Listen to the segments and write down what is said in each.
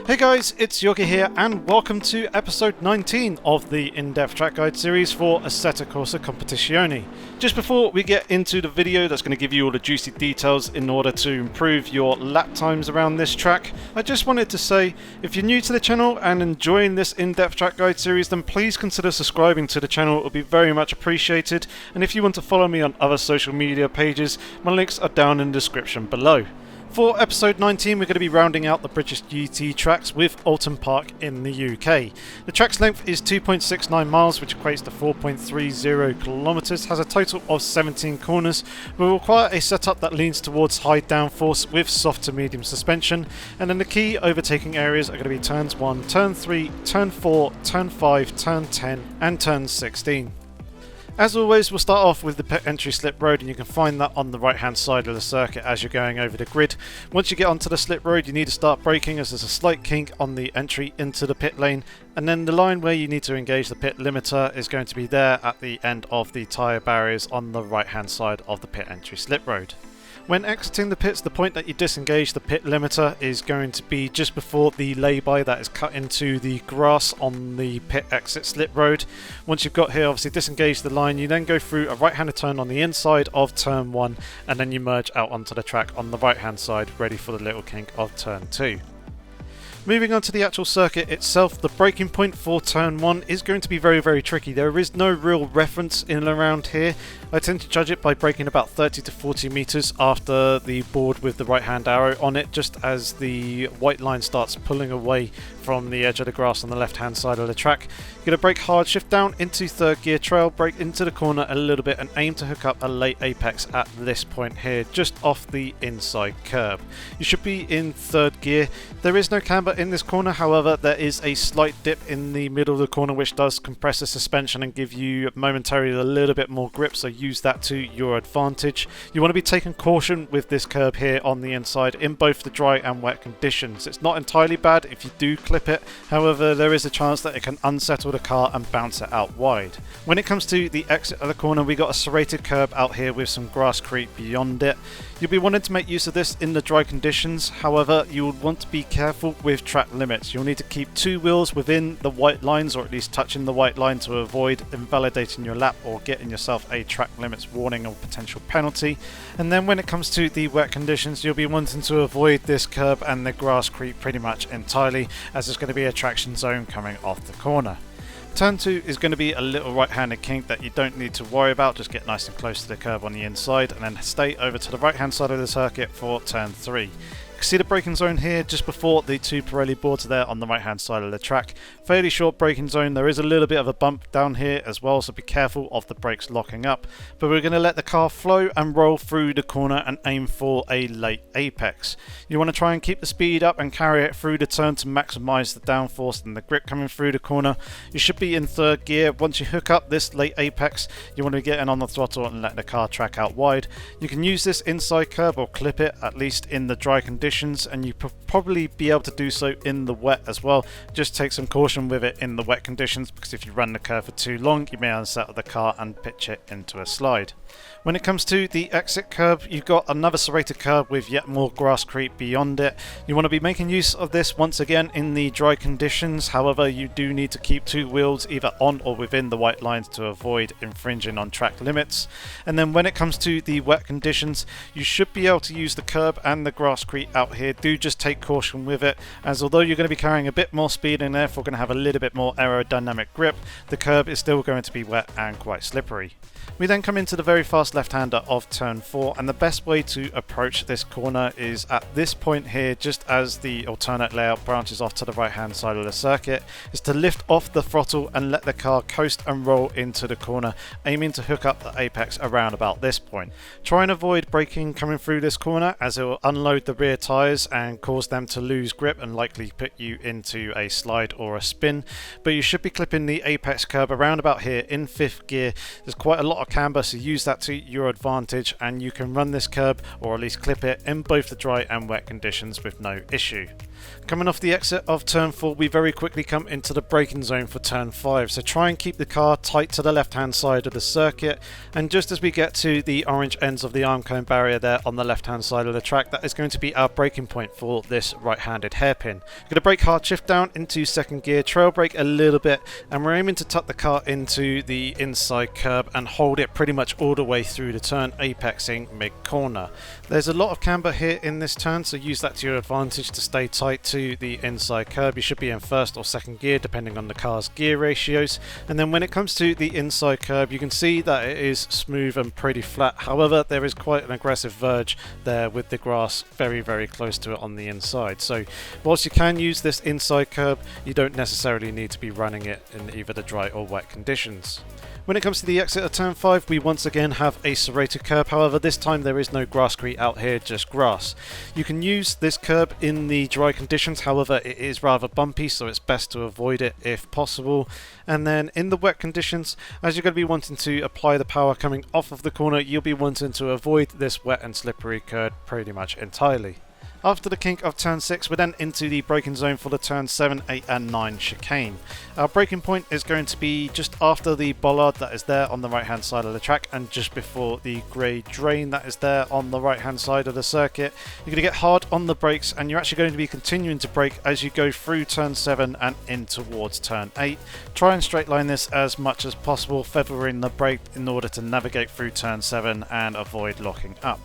Hey guys, it's Yogi here and welcome to episode 19 of the in-depth track guide series for Assetto Corsa Competizione. Just before we get into the video that's going to give you all the juicy details in order to improve your lap times around this track, I just wanted to say, if you're new to the channel and enjoying this in-depth track guide series, then please consider subscribing to the channel. It will be very much appreciated, and if you want to follow me on other social media pages, my links are down in the description below. For episode 19, we're going to be rounding out the British GT tracks with Oulton Park in the UK. The track's length is 2.69 miles, which equates to 4.30 kilometres, has a total of 17 corners, will require a setup that leans towards high downforce with soft to medium suspension, and then the key overtaking areas are going to be turns 1, turn 3, turn 4, turn 5, turn 10 and turn 16. As always, we'll start off with the pit entry slip road, and you can find that on the right hand side of the circuit as you're going over the grid. Once you get onto the slip road, you need to start braking as there's a slight kink on the entry into the pit lane, and then the line where you need to engage the pit limiter is going to be there at the end of the tyre barriers on the right hand side of the pit entry slip road. When exiting the pits, the point that you disengage the pit limiter is going to be just before the lay-by that is cut into the grass on the pit exit slip road. Once you've got here, obviously disengage the line, you then go through a right-handed turn on the inside of turn 1, and then you merge out onto the track on the right-hand side, ready for the little kink of turn 2. Moving on to the actual circuit itself, the braking point for turn 1 is going to be very tricky. There is no real reference in and around here. I tend to judge it by braking about 30 to 40 meters after the board with the right hand arrow on it, just as the white line starts pulling away from the edge of the grass on the left hand side of the track. You're going to brake hard, shift down into third gear trail, brake into the corner a little bit and aim to hook up a late apex at this point here, just off the inside curb. You should be in third gear. There is no camber in this corner, however there is a slight dip in the middle of the corner which does compress the suspension and give you momentarily a little bit more grip, so use that to your advantage. You want to be taking caution with this curb here on the inside in both the dry and wet conditions. It's not entirely bad if you do clip it, however there is a chance that it can unsettle the car and bounce it out wide. When it comes to the exit of the corner, we got a serrated curb out here with some grass creep beyond it. You'll be wanting to make use of this in the dry conditions, however you would want to be careful with track limits. You'll need to keep two wheels within the white lines, or at least touching the white line, to avoid invalidating your lap or getting yourself a track limits warning or potential penalty. And then when it comes to the wet conditions, you'll be wanting to avoid this curb and the grass creep pretty much entirely, as there's going to be a traction zone coming off the corner. Turn 2 is going to be a little right-handed kink that you don't need to worry about. Just get nice and close to the curb on the inside and then stay over to the right-hand side of the circuit for turn 3. You can see the braking zone here just before the two Pirelli boards there on the right hand side of the track. Fairly short braking zone. There is a little bit of a bump down here as well, so be careful of the brakes locking up, but we're going to let the car flow and roll through the corner and aim for a late apex. You want to try and keep the speed up and carry it through the turn to maximise the downforce and the grip coming through the corner. You should be in third gear. Once you hook up this late apex, you want to get in on the throttle and let the car track out wide. You can use this inside curb or clip it, at least in the dry conditions, and you probably be able to do so in the wet as well. Just take some caution with it in the wet conditions, because if you run the curve for too long, you may unsettle the car and pitch it into a slide. When it comes to the exit curb, you've got another serrated curb with yet more grass creep beyond it. You want to be making use of this once again in the dry conditions, however you do need to keep two wheels either on or within the white lines to avoid infringing on track limits. And then when it comes to the wet conditions, you should be able to use the curb and the grass creep out here. Do just take caution with it, as although you're going to be carrying a bit more speed and therefore going to have a little bit more aerodynamic grip, the curb is still going to be wet and quite slippery. We then come into the very fast left-hander of turn 4, and the best way to approach this corner is at this point here, just as the alternate layout branches off to the right hand side of the circuit, is to lift off the throttle and let the car coast and roll into the corner, aiming to hook up the apex around about this point. Try and avoid braking coming through this corner, as it will unload the rear tyres and cause them to lose grip and likely put you into a slide or a spin, but you should be clipping the apex curb around about here in 5th gear. There's quite a lot of camber, so use that to your advantage, and you can run this curb or at least clip it in both the dry and wet conditions with no issue. Coming off the exit of turn 4, we very quickly come into the braking zone for turn 5, so try and keep the car tight to the left hand side of the circuit, and just as we get to the orange ends of the arm cone barrier there on the left hand side of the track, that is going to be our braking point for this right handed hairpin. We're going to brake hard, shift down into second gear, trail brake a little bit, and we're aiming to tuck the car into the inside curb and hold it pretty much all the way through the turn, apexing mid corner. There's a lot of camber here in this turn, so use that to your advantage to stay tight to the inside curb. You should be in first or second gear depending on the car's gear ratios, and then when it comes to the inside curb you can see that it is smooth and pretty flat. However, there is quite an aggressive verge there with the grass very close to it on the inside, so whilst you can use this inside curb, you don't necessarily need to be running it in either the dry or wet conditions. When it comes to the exit of turn 5, we once again have a serrated curb. However, this time there is no grasscrete out here, just grass. You can use this curb in the dry conditions, however it is rather bumpy, so it's best to avoid it if possible. And then in the wet conditions, as you're going to be wanting to apply the power coming off of the corner, you'll be wanting to avoid this wet and slippery curb pretty much entirely. After the kink of turn 6, we're then into the braking zone for the turn 7, 8 and 9 chicane. Our braking point is going to be just after the bollard that is there on the right hand side of the track and just before the grey drain that is there on the right hand side of the circuit. You're going to get hard on the brakes, and you're actually going to be continuing to brake as you go through turn 7 and in towards turn 8. Try and straight line this as much as possible, feathering the brake in order to navigate through turn 7 and avoid locking up.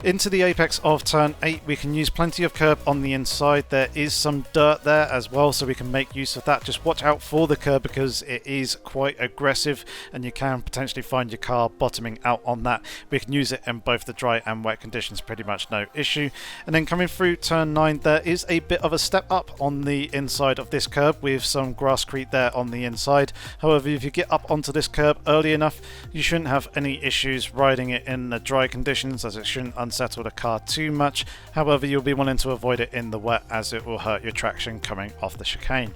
Into the apex of turn 8, we can use plenty of curb on the inside. There is some dirt there as well, so we can make use of that. Just watch out for the curb because it is quite aggressive and you can potentially find your car bottoming out on that. We can use it in both the dry and wet conditions, pretty much no issue. And then coming through turn 9, there is a bit of a step up on the inside of this curb with some grasscrete there on the inside. However, if you get up onto this curb early enough, you shouldn't have any issues riding it in the dry conditions, as it shouldn't unsettle the car too much. However, you'll be wanting to avoid it in the wet as it will hurt your traction coming off the chicane.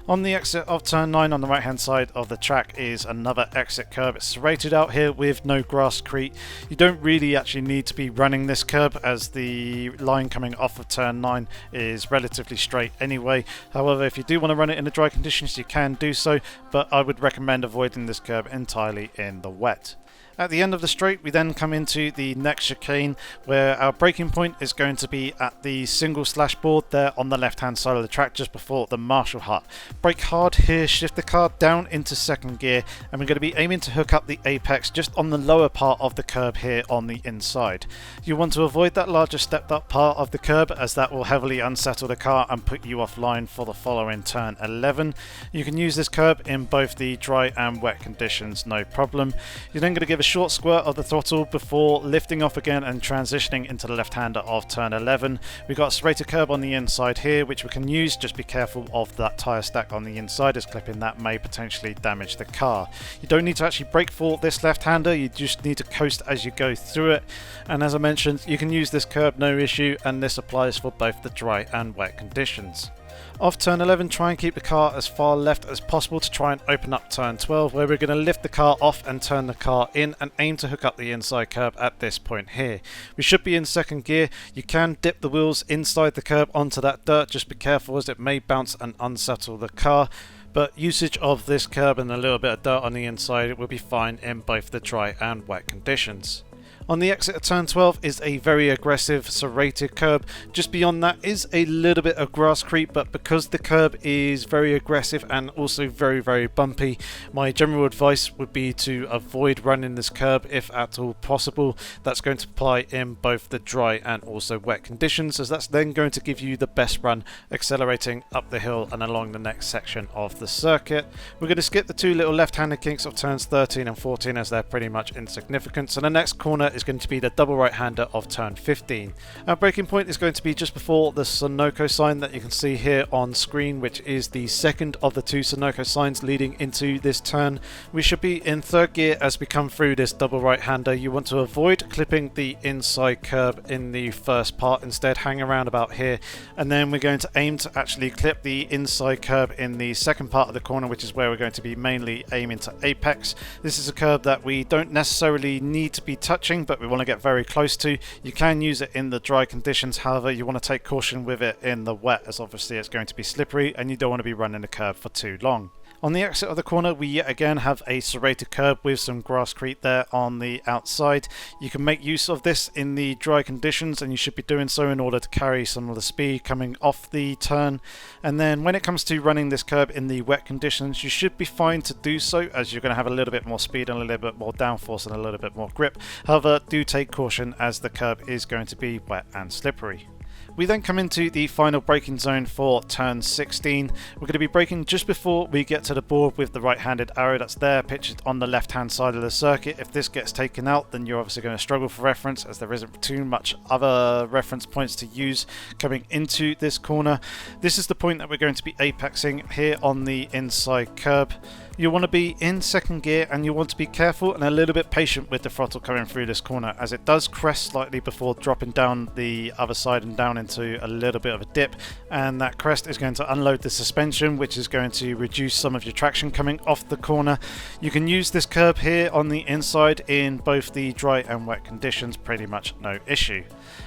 On the exit of turn 9 on the right hand side of the track is another exit curb. It's serrated out here with no grasscrete. You don't really actually need to be running this curb as the line coming off of turn 9 is relatively straight anyway. However, if you do want to run it in the dry conditions you can do so, but I would recommend avoiding this curb entirely in the wet. At the end of the straight, we then come into the next chicane where our braking point is going to be at the single slash board there on the left hand side of the track just before the marshal hut. Brake hard here, shift the car down into second gear, and we're going to be aiming to hook up the apex just on the lower part of the curb here on the inside. You want to avoid that larger stepped up part of the curb as that will heavily unsettle the car and put you offline for the following turn 11. You can use this curb in both the dry and wet conditions, no problem. You're then going to give a short squirt of the throttle before lifting off again and transitioning into the left hander of turn 11. We've got a serrated curb on the inside here which we can use. Just be careful of that tyre stack on the inside as clipping that may potentially damage the car. You don't need to actually brake for this left hander, you just need to coast as you go through it, and as I mentioned you can use this curb no issue, and this applies for both the dry and wet conditions. Off turn 11, try and keep the car as far left as possible to try and open up turn 12, where we're going to lift the car off and turn the car in and aim to hook up the inside curb at this point here. We should be in second gear. You can dip the wheels inside the curb onto that dirt, just be careful as it may bounce and unsettle the car. But usage of this curb and a little bit of dirt on the inside will be fine in both the dry and wet conditions. On the exit of turn 12 is a very aggressive serrated curb. Just beyond that is a little bit of grasscrete, but because the curb is very aggressive and also very bumpy, my general advice would be to avoid running this curb if at all possible. That's going to apply in both the dry and also wet conditions, as that's then going to give you the best run accelerating up the hill and along the next section of the circuit. We're going to skip the two little left-handed kinks of turns 13 and 14 as they're pretty much insignificant. So the next corner is going to be the double right-hander of turn 15. Our braking point is going to be just before the Sunoco sign that you can see here on screen, which is the second of the two Sunoco signs leading into this turn. We should be in third gear as we come through this double right-hander. You want to avoid clipping the inside curb in the first part, instead hang around about here, and then we're going to aim to actually clip the inside curb in the second part of the corner, which is where we're going to be mainly aiming to apex. This is a curb that we don't necessarily need to be touching, but we want to get very close to. You can use it in the dry conditions, however you want to take caution with it in the wet, as obviously it's going to be slippery and you don't want to be running the curb for too long. On the exit of the corner, we yet again have a serrated curb with some grasscrete there on the outside. You can make use of this in the dry conditions, and you should be doing so in order to carry some of the speed coming off the turn. And then when it comes to running this curb in the wet conditions, you should be fine to do so, as you're going to have a little bit more speed and a little bit more downforce and a little bit more grip. However, do take caution as the curb is going to be wet and slippery. We then come into the final braking zone for turn 16. We're going to be braking just before we get to the board with the right-handed arrow that's there pictured on the left-hand side of the circuit. If this gets taken out, then you're obviously going to struggle for reference, as there isn't too much other reference points to use coming into this corner. This is the point that we're going to be apexing here on the inside curb. You want to be in second gear, and you want to be careful and a little bit patient with the throttle coming through this corner, as it does crest slightly before dropping down the other side and down into a little bit of a dip, and that crest is going to unload the suspension, which is going to reduce some of your traction coming off the corner. You can use this curb here on the inside in both the dry and wet conditions, pretty much no issue.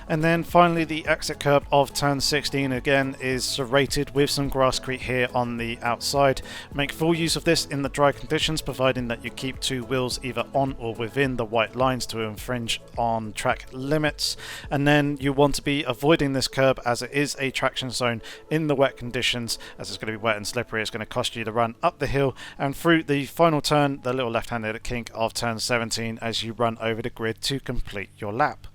And then finally, the exit curb of turn 16 again is serrated with some grasscrete here on the outside. Make full use of this in the dry conditions, providing that you keep two wheels either on or within the white lines to infringe on track limits. And then you want to be avoiding this curb, as it is a traction zone in the wet conditions, as it's going to be wet and slippery. It's going to cost you the run up the hill and through the final turn, the little left-handed kink of turn 17, as you run over the grid to complete your lap.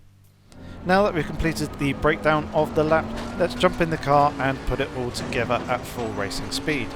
Now that we've completed the breakdown of the lap, let's jump in the car and put it all together at full racing speed.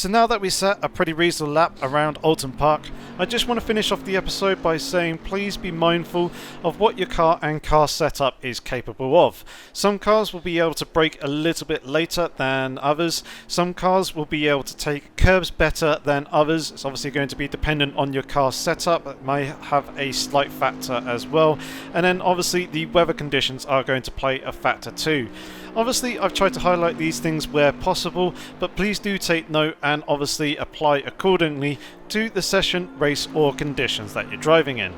So now that we set a pretty reasonable lap around Oulton Park, I just want to finish off the episode by saying please be mindful of what your car and car setup is capable of. Some cars will be able to brake a little bit later than others. Some cars will be able to take curbs better than others. It's obviously going to be dependent on your car setup. It may have a slight factor as well. And then obviously the weather conditions are going to play a factor too. Obviously, I've tried to highlight these things where possible, but please do take note and obviously apply accordingly to the session, race or conditions that you're driving in.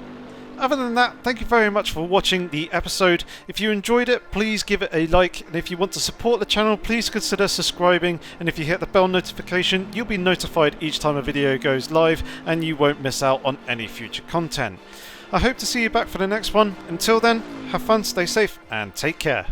Other than that, thank you very much for watching the episode. If you enjoyed it, please give it a like, and if you want to support the channel, please consider subscribing, and if you hit the bell notification, you'll be notified each time a video goes live and you won't miss out on any future content. I hope to see you back for the next one. Until then, have fun, stay safe and take care.